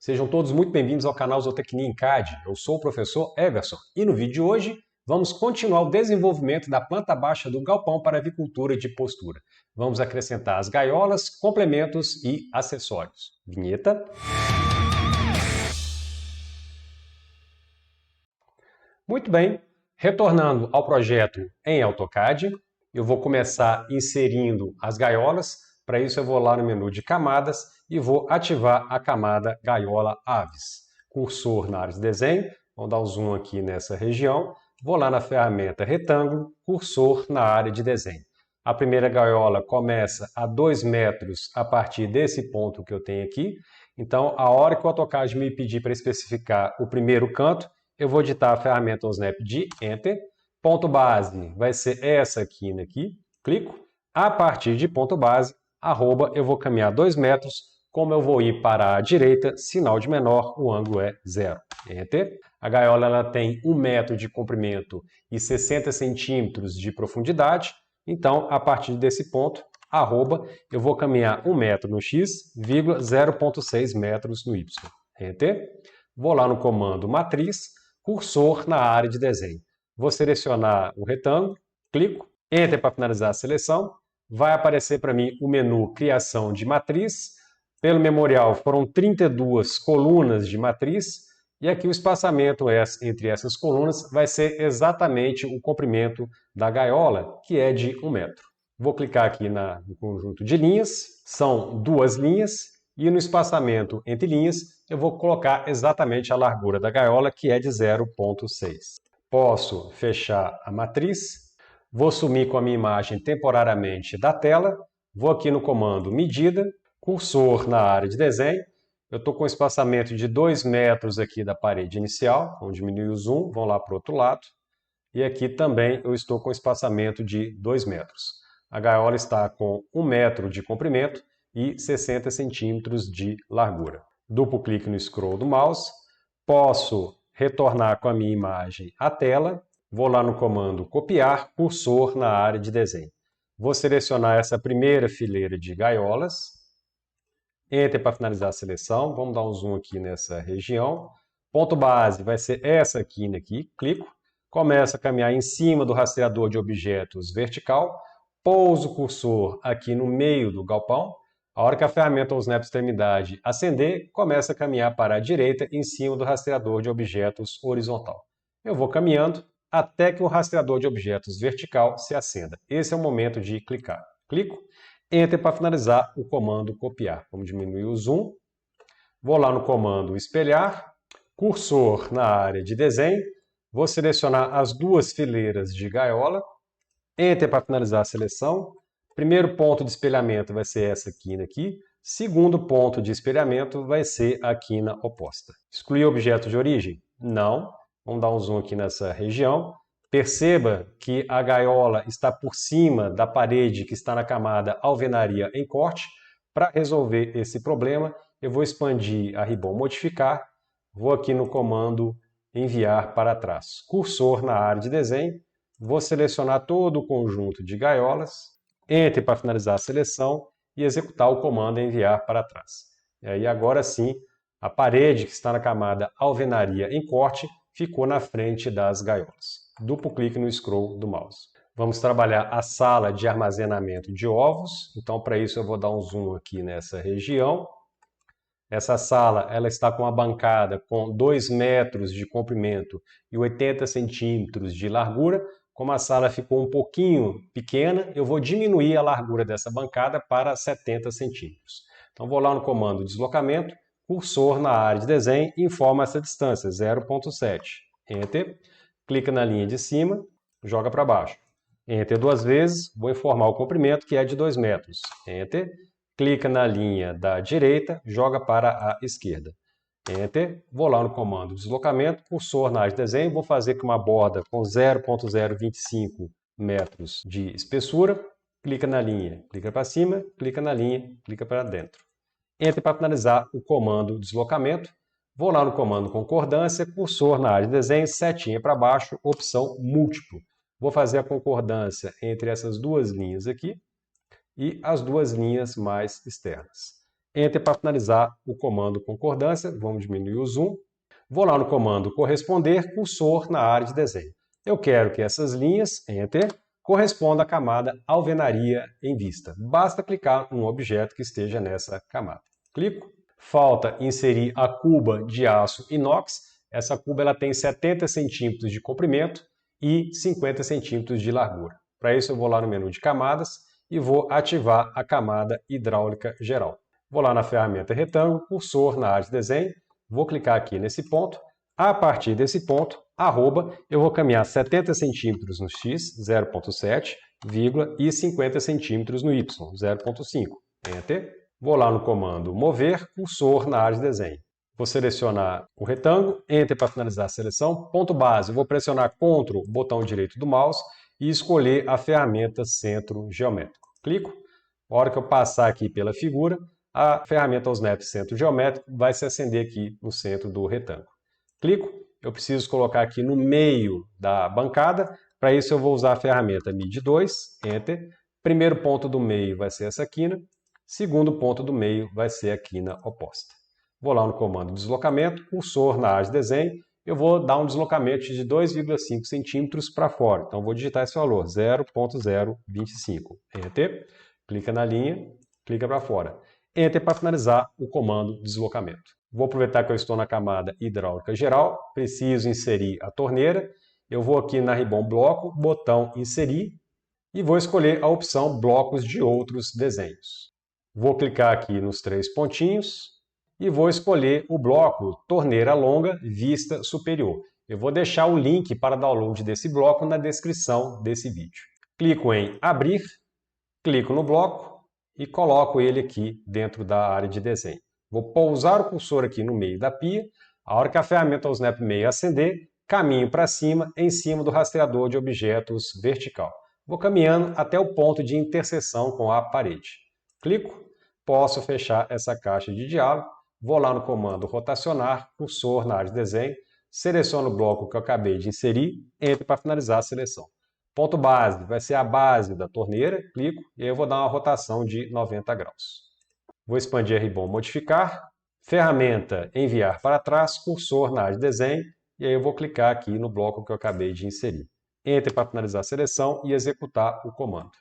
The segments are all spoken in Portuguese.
Sejam todos muito bem-vindos ao canal Zootecnia em CAD. Eu sou o professor Everson e no vídeo de hoje vamos continuar o desenvolvimento da planta baixa do galpão para avicultura de postura. Vamos acrescentar as gaiolas, complementos e acessórios. Vinheta. Muito bem, retornando ao projeto em AutoCAD, eu vou começar inserindo as gaiolas. Para isso eu vou lá no menu de camadas e vou ativar a camada gaiola aves. Cursor na área de desenho, vou dar um zoom aqui nessa região, vou lá na ferramenta retângulo, cursor na área de desenho. A primeira gaiola começa a 2 metros a partir desse ponto que eu tenho aqui. Então, a hora que o AutoCAD me pedir para especificar o primeiro canto, eu vou digitar a ferramenta Snap de Enter. Ponto base vai ser essa aqui, clico. A partir de ponto base, arroba, eu vou caminhar 2 metros. Como eu vou ir para a direita, sinal de menor, o ângulo é 0. Enter. A gaiola ela tem 1 metro de comprimento e 60 centímetros de profundidade. Então, a partir desse ponto, arroba, eu vou caminhar 1 metro no X, 0,6 metros no Y. Enter. Vou lá no comando matriz, cursor na área de desenho. Vou selecionar o retângulo, clico, Enter para finalizar a seleção. Vai aparecer para mim o menu Criação de Matriz. Pelo memorial foram 32 colunas de matriz. E aqui o espaçamento entre essas colunas vai ser exatamente o comprimento da gaiola, que é de 1 metro. Vou clicar aqui no conjunto de linhas. São 2 linhas. E no espaçamento entre linhas, eu vou colocar exatamente a largura da gaiola, que é de 0,6. Posso fechar a matriz. Vou sumir com a minha imagem temporariamente da tela. Vou aqui no comando Medida, cursor na área de desenho. Eu estou com um espaçamento de 2 metros aqui da parede inicial. Vamos diminuir o zoom, vamos lá para o outro lado. E aqui também eu estou com espaçamento de 2 metros. A gaiola está com 1 metro de comprimento e 60 centímetros de largura. Duplo clique no scroll do mouse. Posso retornar com a minha imagem à tela. Vou lá no comando copiar, cursor na área de desenho. Vou selecionar essa primeira fileira de gaiolas. Enter para finalizar a seleção. Vamos dar um zoom aqui nessa região. Ponto base vai ser essa aqui, clico. Começo a caminhar em cima do rastreador de objetos vertical. Pouso o cursor aqui no meio do galpão. A hora que a ferramenta Snap Extremidade acender, começa a caminhar para a direita em cima do rastreador de objetos horizontal. Eu vou caminhando até que o rastreador de objetos vertical se acenda. Esse é o momento de clicar. Clico, Enter para finalizar o comando copiar. Vamos diminuir o zoom. Vou lá no comando espelhar, cursor na área de desenho. Vou selecionar as 2 fileiras de gaiola. Enter para finalizar a seleção. Primeiro ponto de espelhamento vai ser essa quina aqui. Segundo ponto de espelhamento vai ser a quina oposta. Excluir objeto de origem? Não. Vamos dar um zoom aqui nessa região. Perceba que a gaiola está por cima da parede que está na camada alvenaria em corte. Para resolver esse problema, eu vou expandir a ribbon modificar. Vou aqui no comando enviar para trás. Cursor na área de desenho. Vou selecionar todo o conjunto de gaiolas. Enter para finalizar a seleção e executar o comando enviar para trás. E aí agora sim, a parede que está na camada alvenaria em corte ficou na frente das gaiolas. Duplo clique no scroll do mouse. Vamos trabalhar a sala de armazenamento de ovos. Então, para isso, eu vou dar um zoom aqui nessa região. Essa sala ela está com uma bancada com 2 metros de comprimento e 80 centímetros de largura. Como a sala ficou um pouquinho pequena, eu vou diminuir a largura dessa bancada para 70 centímetros. Então, vou lá no comando deslocamento, cursor na área de desenho e informa essa distância, 0,7. Enter, clica na linha de cima, joga para baixo. Enter 2 vezes, vou informar o comprimento que é de 2 metros. Enter, clica na linha da direita, joga para a esquerda. Enter, vou lá no comando deslocamento, cursor na área de desenho, vou fazer com uma borda com 0,025 metros de espessura. Clica na linha, clica para cima, clica na linha, clica para dentro. Enter para finalizar o comando deslocamento. Vou lá no comando concordância, cursor na área de desenho, setinha para baixo, opção múltiplo. Vou fazer a concordância entre essas 2 linhas aqui e as 2 linhas mais externas. Enter para finalizar o comando concordância, vamos diminuir o zoom. Vou lá no comando corresponder, cursor na área de desenho. Eu quero que essas linhas, Enter, correspondam à camada alvenaria em vista. Basta clicar num objeto que esteja nessa camada. Clico. Falta inserir a cuba de aço inox. Essa cuba ela tem 70 centímetros de comprimento e 50 centímetros de largura. Para isso eu vou lá no menu de camadas e vou ativar a camada hidráulica geral. Vou lá na ferramenta retângulo, cursor na área de desenho, vou clicar aqui nesse ponto. A partir desse ponto, arroba, eu vou caminhar 70 centímetros no X, 0,7, vírgula, e 50 centímetros no Y, 0,5. Enter. Vou lá no comando mover, cursor na área de desenho. Vou selecionar o retângulo, Enter para finalizar a seleção. Ponto base, eu vou pressionar Ctrl, botão direito do mouse, e escolher a ferramenta centro geométrico. Clico. Na hora que eu passar aqui pela figura, a ferramenta Snap Centro Geométrico vai se acender aqui no centro do retângulo. Clico, eu preciso colocar aqui no meio da bancada, para isso eu vou usar a ferramenta MID 2, Enter. Primeiro ponto do meio vai ser essa quina, segundo ponto do meio vai ser a quina oposta. Vou lá no comando deslocamento, cursor na área de desenho, eu vou dar um deslocamento de 2,5 centímetros para fora. Então vou digitar esse valor, 0,025. Enter, clica na linha, clica para fora. Enter para finalizar o comando deslocamento. Vou aproveitar que eu estou na camada hidráulica geral, preciso inserir a torneira. Eu vou aqui na Ribbon Bloco, botão inserir, e vou escolher a opção blocos de outros desenhos. Vou clicar aqui nos 3 pontinhos e vou escolher o bloco torneira longa vista superior. Eu vou deixar o link para download desse bloco na descrição desse vídeo. Clico em abrir, clico no bloco e coloco ele aqui dentro da área de desenho. Vou pousar o cursor aqui no meio da pia. A hora que a ferramenta Snap Meio acender, caminho para cima, em cima do rastreador de objetos vertical. Vou caminhando até o ponto de interseção com a parede. Clico, posso fechar essa caixa de diálogo. Vou lá no comando rotacionar, cursor na área de desenho, seleciono o bloco que eu acabei de inserir, Enter para finalizar a seleção. Ponto base vai ser a base da torneira, clico e aí eu vou dar uma rotação de 90 graus. Vou expandir a Ribbon modificar, ferramenta enviar para trás, cursor na área de desenho e aí eu vou clicar aqui no bloco que eu acabei de inserir. Enter para finalizar a seleção e executar o comando.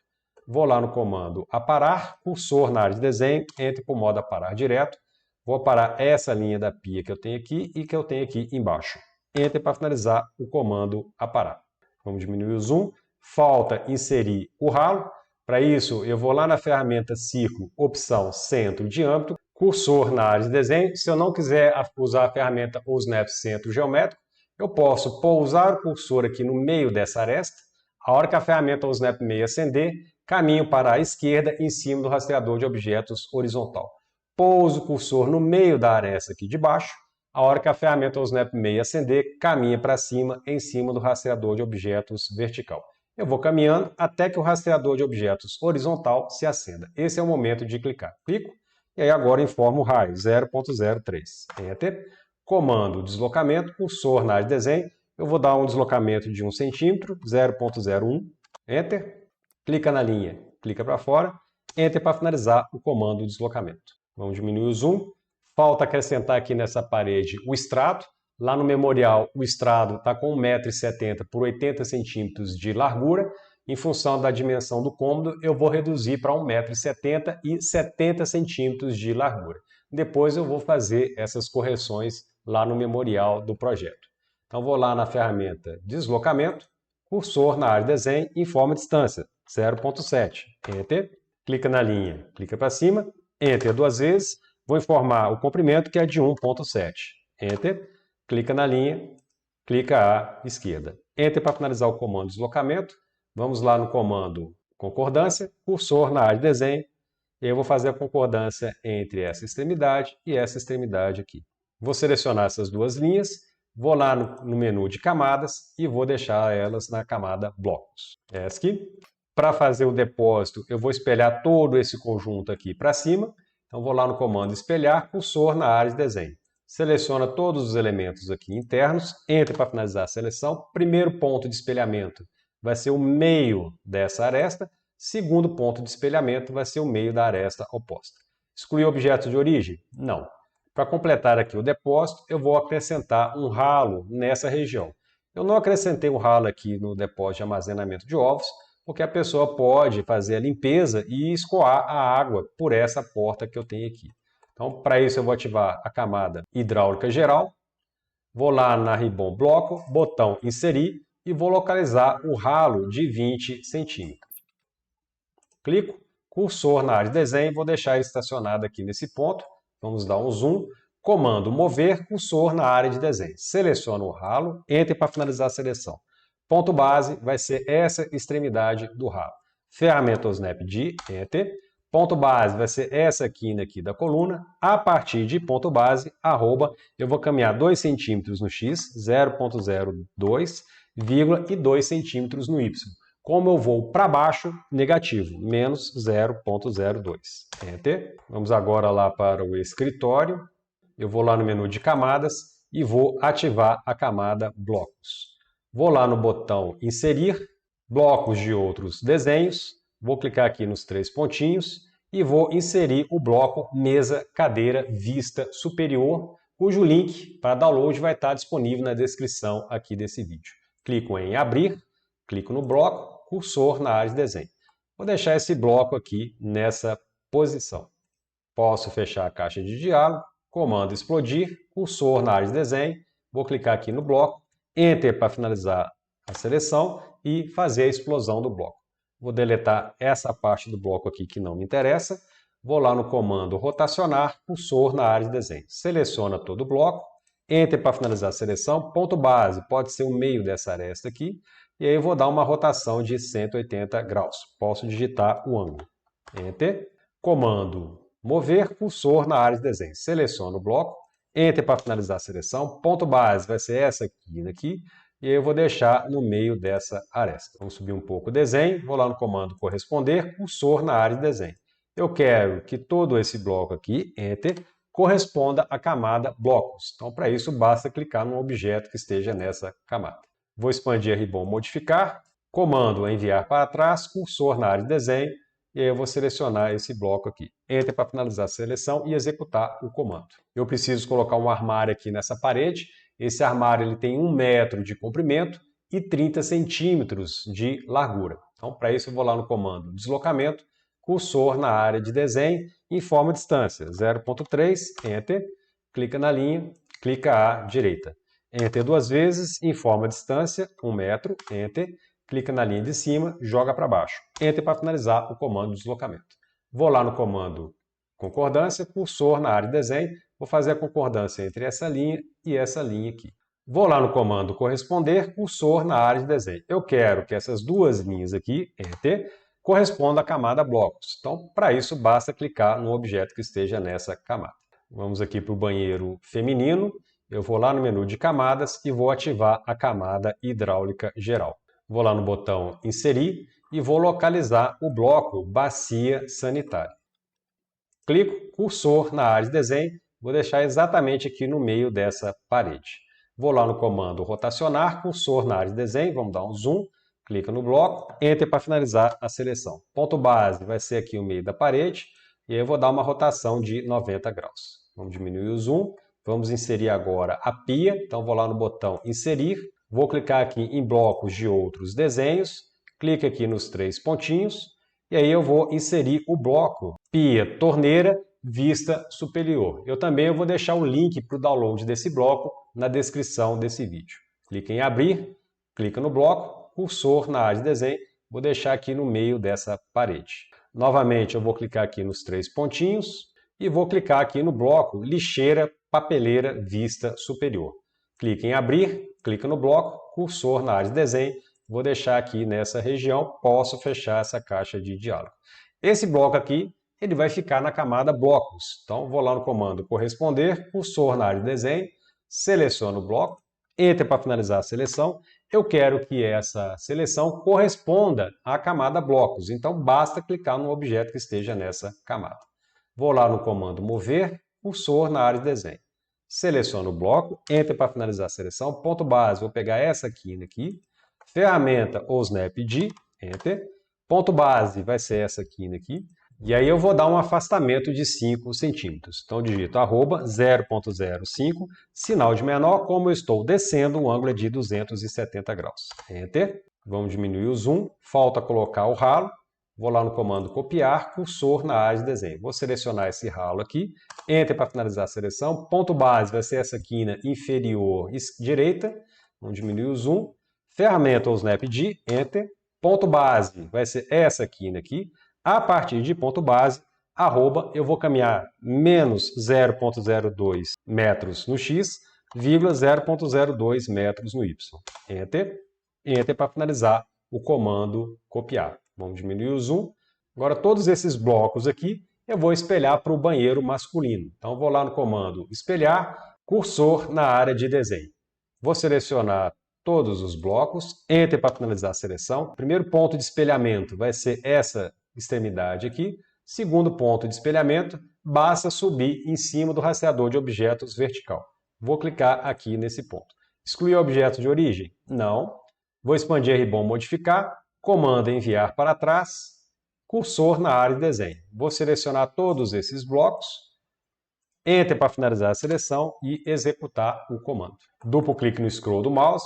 Vou lá no comando aparar, cursor na área de desenho, Enter para o modo aparar direto. Vou aparar essa linha da pia que eu tenho aqui e que eu tenho aqui embaixo. Enter para finalizar o comando aparar. Vamos diminuir o zoom. Falta inserir o ralo. Para isso, eu vou lá na ferramenta Círculo, opção Centro Diâmetro, cursor na área de desenho. Se eu não quiser usar a ferramenta Snap Centro Geométrico, eu posso pousar o cursor aqui no meio dessa aresta. A hora que a ferramenta Snap Meio acender, caminho para a esquerda em cima do rastreador de objetos horizontal. Pouso o cursor no meio da aresta aqui de baixo. A hora que a ferramenta Snap Meio acender, caminha para cima em cima do rastreador de objetos vertical. Eu vou caminhando até que o rastreador de objetos horizontal se acenda. Esse é o momento de clicar. Clico e aí agora informo o raio, 0,03. Enter. Comando deslocamento, cursor na área de desenho. Eu vou dar um deslocamento de 1 centímetro, 0,01. Enter. Clica na linha, clica para fora. Enter para finalizar o comando deslocamento. Vamos diminuir o zoom. Falta acrescentar aqui nessa parede o estrado. Lá no memorial, o estrado está com 1,70 m por 80 cm de largura. Em função da dimensão do cômodo, eu vou reduzir para 1,70 m e 70 cm de largura. Depois eu vou fazer essas correções lá no memorial do projeto. Então vou lá na ferramenta deslocamento, cursor na área de desenho, informa a distância, 0,7. Enter. Clica na linha, clica para cima. Enter 2 vezes, vou informar o comprimento que é de 1,7. Enter, clica na linha, clica à esquerda. Enter para finalizar o comando deslocamento. Vamos lá no comando concordância, cursor na área de desenho. E eu vou fazer a concordância entre essa extremidade e essa extremidade aqui. Vou selecionar essas duas linhas, vou lá no menu de camadas e vou deixar elas na camada blocos. Essa aqui. Para fazer o depósito, eu vou espelhar todo esse conjunto aqui para cima. Então, vou lá no comando espelhar, cursor na área de desenho. Seleciona todos os elementos aqui internos, Enter para finalizar a seleção. Primeiro ponto de espelhamento vai ser o meio dessa aresta. Segundo ponto de espelhamento vai ser o meio da aresta oposta. Excluir objetos de origem? Não. Para completar aqui o depósito, eu vou acrescentar um ralo nessa região. Eu não acrescentei um ralo aqui no depósito de armazenamento de ovos, porque a pessoa pode fazer a limpeza e escoar a água por essa porta que eu tenho aqui. Então, para isso eu vou ativar a camada hidráulica geral, vou lá na Ribbon Bloco, botão inserir e vou localizar o ralo de 20 centímetros. Clico, cursor na área de desenho, vou deixar ele estacionado aqui nesse ponto, vamos dar um zoom, comando mover, cursor na área de desenho. Seleciono o ralo, Enter para finalizar a seleção. Ponto base vai ser essa extremidade do ralo. Ferramenta Snap de Enter. Ponto base vai ser essa quina aqui da coluna. A partir de ponto base, arroba, eu vou caminhar 2 centímetros no X, 0,02, e 2 centímetros no Y. Como eu vou para baixo, negativo, menos 0,02. Enter. Vamos agora lá para o escritório. Eu vou lá no menu de camadas e vou ativar a camada blocos. Vou lá no botão inserir, blocos de outros desenhos. Vou clicar aqui nos 3 pontinhos e vou inserir o bloco mesa, cadeira, vista superior, cujo link para download vai estar disponível na descrição aqui desse vídeo. Clico em abrir, clico no bloco, cursor na área de desenho. Vou deixar esse bloco aqui nessa posição. Posso fechar a caixa de diálogo, comando explodir, cursor na área de desenho, vou clicar aqui no bloco, Enter para finalizar a seleção e fazer a explosão do bloco. Vou deletar essa parte do bloco aqui que não me interessa, vou lá no comando rotacionar, cursor na área de desenho. Seleciona todo o bloco, Enter para finalizar a seleção, ponto base, pode ser o meio dessa aresta aqui, e aí eu vou dar uma rotação de 180 graus. Posso digitar o ângulo. Enter, comando mover, cursor na área de desenho. Seleciono o bloco, Enter para finalizar a seleção, ponto base vai ser essa quina aqui, e aí eu vou deixar no meio dessa aresta. Vamos subir um pouco o desenho, vou lá no comando corresponder, cursor na área de desenho. Eu quero que todo esse bloco aqui, Enter, corresponda à camada blocos. Então, para isso, basta clicar num objeto que esteja nessa camada. Vou expandir a Ribbon Modificar, comando enviar para trás, cursor na área de desenho, e aí eu vou selecionar esse bloco aqui. Enter para finalizar a seleção e executar o comando. Eu preciso colocar um armário aqui nessa parede. Esse armário ele tem 1 metro de comprimento e 30 centímetros de largura. Então, para isso, eu vou lá no comando deslocamento, cursor na área de desenho, informa a distância, 0,3, Enter, clica na linha, clica à direita. Enter 2 vezes, informa a distância, 1 metro, Enter, clica na linha de cima, joga para baixo. Enter para finalizar o comando de deslocamento. Vou lá no comando concordância, cursor na área de desenho, vou fazer a concordância entre essa linha e essa linha aqui. Vou lá no comando corresponder, cursor na área de desenho. Eu quero que essas 2 linhas aqui, Enter, correspondam à camada blocos. Então, para isso, basta clicar no objeto que esteja nessa camada. Vamos aqui para o banheiro feminino. Eu vou lá no menu de camadas e vou ativar a camada hidráulica geral. Vou lá no botão inserir e vou localizar o bloco bacia sanitária. Clico, cursor na área de desenho, vou deixar exatamente aqui no meio dessa parede. Vou lá no comando rotacionar, cursor na área de desenho, vamos dar um zoom, clica no bloco, Enter para finalizar a seleção. Ponto base vai ser aqui o meio da parede e aí eu vou dar uma rotação de 90 graus. Vamos diminuir o zoom, vamos inserir agora a pia, então vou lá no botão inserir, vou clicar aqui em blocos de outros desenhos, clique aqui nos 3 pontinhos, e aí eu vou inserir o bloco pia, torneira, vista superior. Eu também vou deixar o link para o download desse bloco na descrição desse vídeo. Clique em abrir, clica no bloco, cursor na área de desenho, vou deixar aqui no meio dessa parede. Novamente eu vou clicar aqui nos 3 pontinhos e vou clicar aqui no bloco lixeira, papeleira, vista superior. Clique em abrir, clica no bloco, cursor na área de desenho, vou deixar aqui nessa região, posso fechar essa caixa de diálogo. Esse bloco aqui, ele vai ficar na camada blocos. Então, vou lá no comando corresponder, cursor na área de desenho, seleciono o bloco, Enter para finalizar a seleção. Eu quero que essa seleção corresponda à camada blocos, então basta clicar no objeto que esteja nessa camada. Vou lá no comando mover, cursor na área de desenho. Seleciono o bloco, Enter para finalizar a seleção, ponto base, vou pegar essa quina aqui, ferramenta ou Snap de, Enter, ponto base vai ser essa quina aqui, E aí eu vou dar um afastamento de 5 centímetros. Então, digito arroba 0,05, sinal de menor, como eu estou descendo, o ângulo é de 270 graus. Enter. Vamos diminuir o zoom. Falta colocar o ralo. Vou lá no comando copiar, cursor na área de desenho. Vou selecionar esse ralo aqui. Enter para finalizar a seleção. Ponto base vai ser essa quina inferior direita. Vamos diminuir o zoom. Ferramenta ou Snap D. Enter. Ponto base vai ser essa quina aqui. A partir de ponto base, arroba, eu vou caminhar menos 0,02 metros no x, vírgula 0,02 metros no y. Enter. Enter para finalizar o comando copiar. Vamos diminuir o zoom. Agora, todos esses blocos aqui, eu vou espelhar para o banheiro masculino. Então, vou lá no comando espelhar, cursor na área de desenho. Vou selecionar todos os blocos, Enter para finalizar a seleção. Primeiro ponto de espelhamento vai ser essa extremidade aqui. Segundo ponto de espelhamento, basta subir em cima do rastreador de objetos vertical. Vou clicar aqui nesse ponto. Excluir objeto de origem? Não. Vou expandir ribbon modificar, comando enviar para trás, cursor na área de desenho. Vou selecionar todos esses blocos, Enter para finalizar a seleção e executar o comando. Duplo clique no scroll do mouse,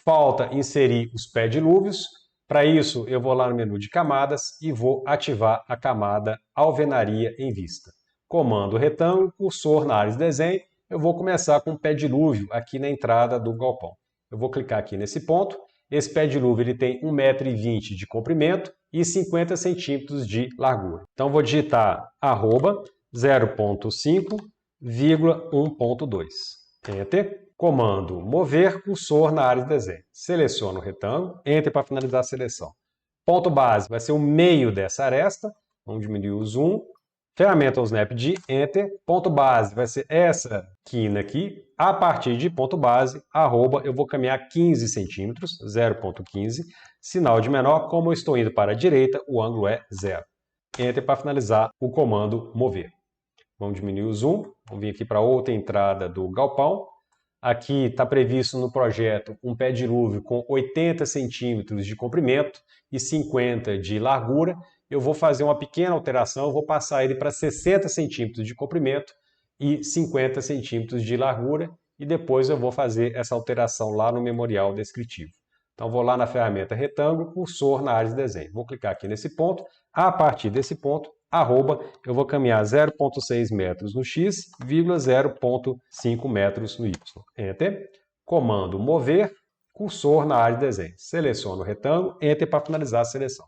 falta inserir os pedilúvios. Para isso, eu vou lá no menu de camadas e vou ativar a camada alvenaria em vista. Comando retângulo, cursor na área de desenho, eu vou começar com o pedilúvio aqui na entrada do galpão. Eu vou clicar aqui nesse ponto. Esse pedilúvio ele tem 1,20 m de comprimento e 50 centímetros de largura. Então, vou digitar arroba 0,5,1.2. Enter. Comando mover, cursor na área de desenho. Seleciono o retângulo, Enter para finalizar a seleção. Ponto base vai ser o meio dessa aresta. Vamos diminuir o zoom. Ferramenta ou Snap D, Enter. Ponto base vai ser essa quina aqui. A partir de ponto base, arroba, eu vou caminhar 15 centímetros, 0,15. Sinal de menor, como eu estou indo para a direita, o ângulo é 0. Enter para finalizar o comando mover. Vamos diminuir o zoom. Vamos vir aqui para outra entrada do galpão. Aqui está previsto no projeto um pedilúvio com 80 centímetros de comprimento e 50 de largura. Eu vou fazer uma pequena alteração, eu vou passar ele para 60 centímetros de comprimento e 50 centímetros de largura e depois eu vou fazer essa alteração lá no memorial descritivo. Então vou lá na ferramenta retângulo, cursor na área de desenho. Vou clicar aqui nesse ponto. A partir desse ponto, arroba, eu vou caminhar 0,6 metros no x, 0,5 metros no y. Enter. Comando mover, cursor na área de desenho. Seleciono o retângulo, Enter para finalizar a seleção.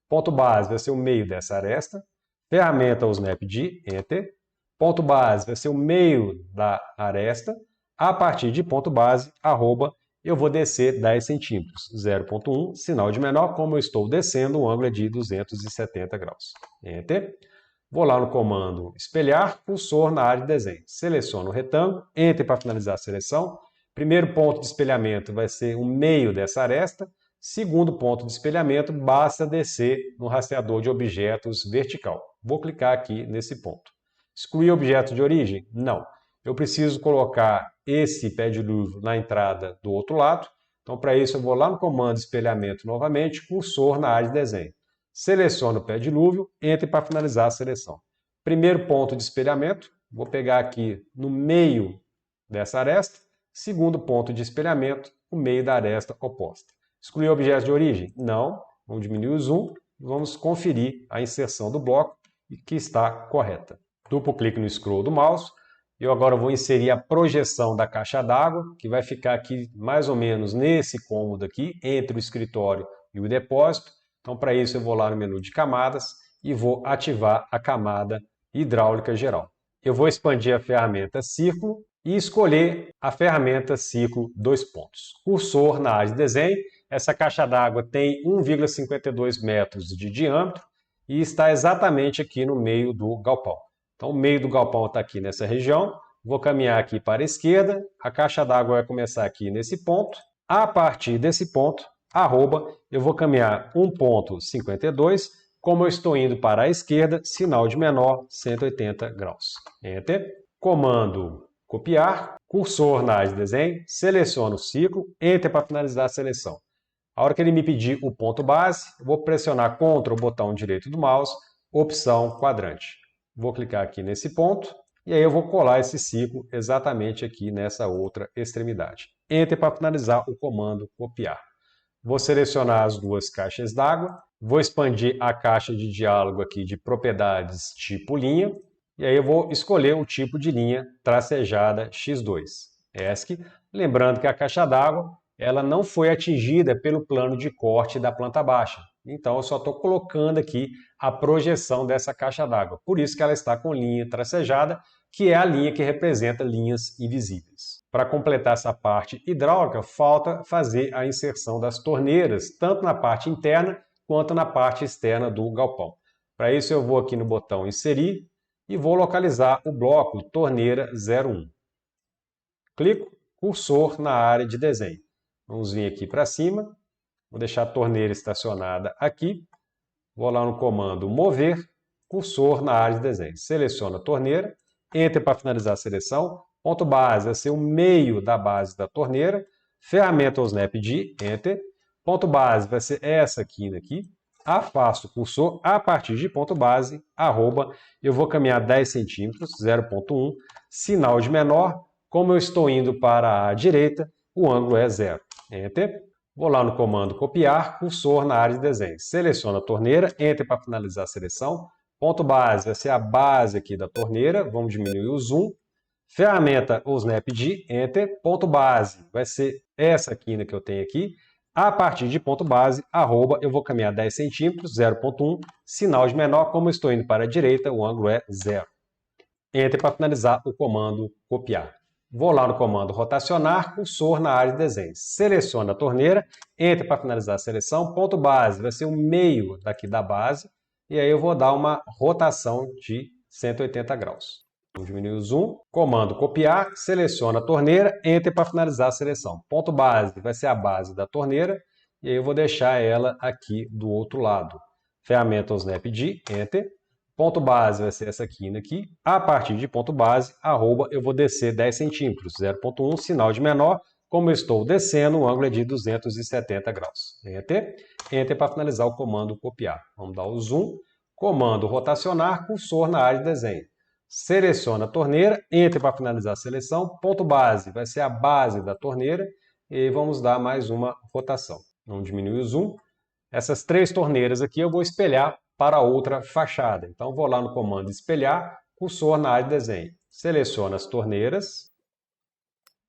Ponto base vai ser o meio dessa aresta. Ferramenta ou Snap D, Enter. Ponto base vai ser o meio da aresta. A partir de ponto base, arroba, eu vou descer 10 centímetros, 0,1, sinal de menor, como eu estou descendo, o ângulo é de 270 graus. Enter. Vou lá no comando espelhar, cursor na área de desenho. Seleciono o retângulo, Enter para finalizar a seleção. Primeiro ponto de espelhamento vai ser o meio dessa aresta. Segundo ponto de espelhamento, basta descer no rastreador de objetos vertical. Vou clicar aqui nesse ponto. Excluir objeto de origem? Não. Eu preciso colocar esse pedilúvio na entrada do outro lado. Então, para isso, eu vou lá no comando espelhamento novamente, cursor na área de desenho. Seleciono o pedilúvio, Enter para finalizar a seleção. Primeiro ponto de espelhamento, vou pegar aqui no meio dessa aresta. Segundo ponto de espelhamento, o meio da aresta oposta. Excluir objetos de origem? Não. Vamos diminuir o zoom e vamos conferir a inserção do bloco que está correta. Duplo clique no scroll do mouse. Eu agora vou inserir a projeção da caixa d'água, que vai ficar aqui mais ou menos nesse cômodo aqui, entre o escritório e o depósito. Então, para isso, eu vou lá no menu de camadas e vou ativar a camada hidráulica geral. Eu vou expandir a ferramenta Círculo e escolher a ferramenta Círculo 2 pontos. Cursor na área de desenho. Essa caixa d'água tem 1,52 metros de diâmetro e está exatamente aqui no meio do galpão. Então, o meio do galpão está aqui nessa região. Vou caminhar aqui para a esquerda. A caixa d'água vai começar aqui nesse ponto. A partir desse ponto, arroba, eu vou caminhar 1,52. Como eu estou indo para a esquerda, sinal de menor, 180 graus. Enter. Comando copiar. Cursor na área de desenho. Seleciono o ciclo. Enter para finalizar a seleção. A hora que ele me pedir o ponto base, eu vou pressionar Ctrl, botão direito do mouse, opção quadrante. Vou clicar aqui nesse ponto e aí eu vou colar esse ciclo exatamente aqui nessa outra extremidade. Enter para finalizar o comando copiar. Vou selecionar as duas caixas d'água, vou expandir a caixa de diálogo aqui de propriedades tipo linha, e aí eu vou escolher o tipo de linha tracejada X2, ESC, lembrando que a caixa d'água ela não foi atingida pelo plano de corte da planta baixa, então eu só estou colocando aqui a projeção dessa caixa d'água, por isso que ela está com linha tracejada, que é a linha que representa linhas invisíveis. Para completar essa parte hidráulica, falta fazer a inserção das torneiras, tanto na parte interna quanto na parte externa do galpão. Para isso eu vou aqui no botão inserir e vou localizar o bloco torneira 01. Clico, cursor na área de desenho. Vamos vir aqui para cima, vou deixar a torneira estacionada aqui, vou lá no comando mover, cursor na área de desenho. Seleciono a torneira, enter para finalizar a seleção, ponto base vai ser o meio da base da torneira, ferramenta ou snap de enter, ponto base vai ser essa quina aqui, afasto o cursor a partir de ponto base, arroba, eu vou caminhar 10 centímetros, 0.1, sinal de menor, como eu estou indo para a direita, o ângulo é 0. Enter. Vou lá no comando copiar, cursor na área de desenho. Seleciono a torneira, enter para finalizar a seleção. Ponto base vai ser a base aqui da torneira, vamos diminuir o zoom. Ferramenta ou snap de enter. Ponto base vai ser essa quina que eu tenho aqui. A partir de ponto base, arroba, eu vou caminhar 10 centímetros, 0.1, sinal de menor, como eu estou indo para a direita, o ângulo é 0. Enter para finalizar o comando copiar. Vou lá no comando rotacionar, cursor na área de desenho. Seleciono a torneira, enter para finalizar a seleção, ponto base vai ser o meio daqui da base, e aí eu vou dar uma rotação de 180 graus. Vou diminuir o zoom, comando copiar, seleciono a torneira, enter para finalizar a seleção. Ponto base vai ser a base da torneira, e aí eu vou deixar ela aqui do outro lado. Ferramenta snap de enter. Ponto base vai ser essa quina aqui. A partir de ponto base, arroba, eu vou descer 10 centímetros, 0.1, sinal de menor. Como eu estou descendo, o ângulo é de 270 graus. Enter. Enter para finalizar o comando copiar. Vamos dar o zoom. Comando rotacionar, cursor na área de desenho. Seleciona a torneira, enter para finalizar a seleção. Ponto base vai ser a base da torneira. E vamos dar mais uma rotação. Vamos diminuir o zoom. Essas três torneiras aqui eu vou espelhar para outra fachada. Então, vou lá no comando espelhar, cursor na área de desenho. Seleciono as torneiras,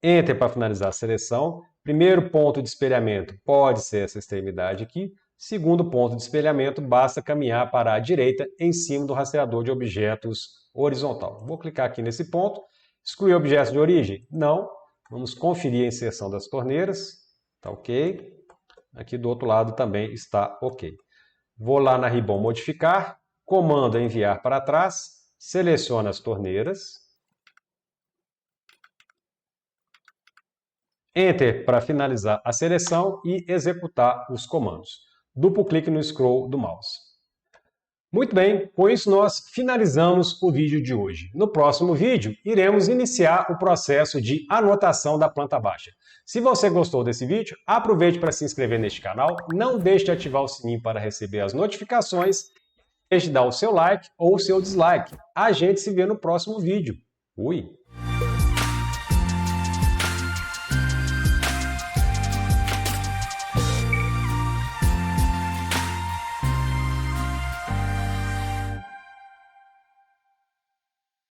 enter para finalizar a seleção. Primeiro ponto de espelhamento pode ser essa extremidade aqui. Segundo ponto de espelhamento, basta caminhar para a direita em cima do rastreador de objetos horizontal. Vou clicar aqui nesse ponto. Excluir objetos de origem? Não. Vamos conferir a inserção das torneiras. Está ok. Aqui do outro lado também está ok. Vou lá na Ribbon modificar, comando enviar para trás, seleciono as torneiras, enter para finalizar a seleção e executar os comandos. Duplo clique no scroll do mouse. Muito bem, com isso nós finalizamos o vídeo de hoje. No próximo vídeo, iremos iniciar o processo de anotação da planta baixa. Se você gostou desse vídeo, aproveite para se inscrever neste canal, não deixe de ativar o sininho para receber as notificações, deixe de dar o seu like ou o seu dislike. A gente se vê no próximo vídeo. Fui!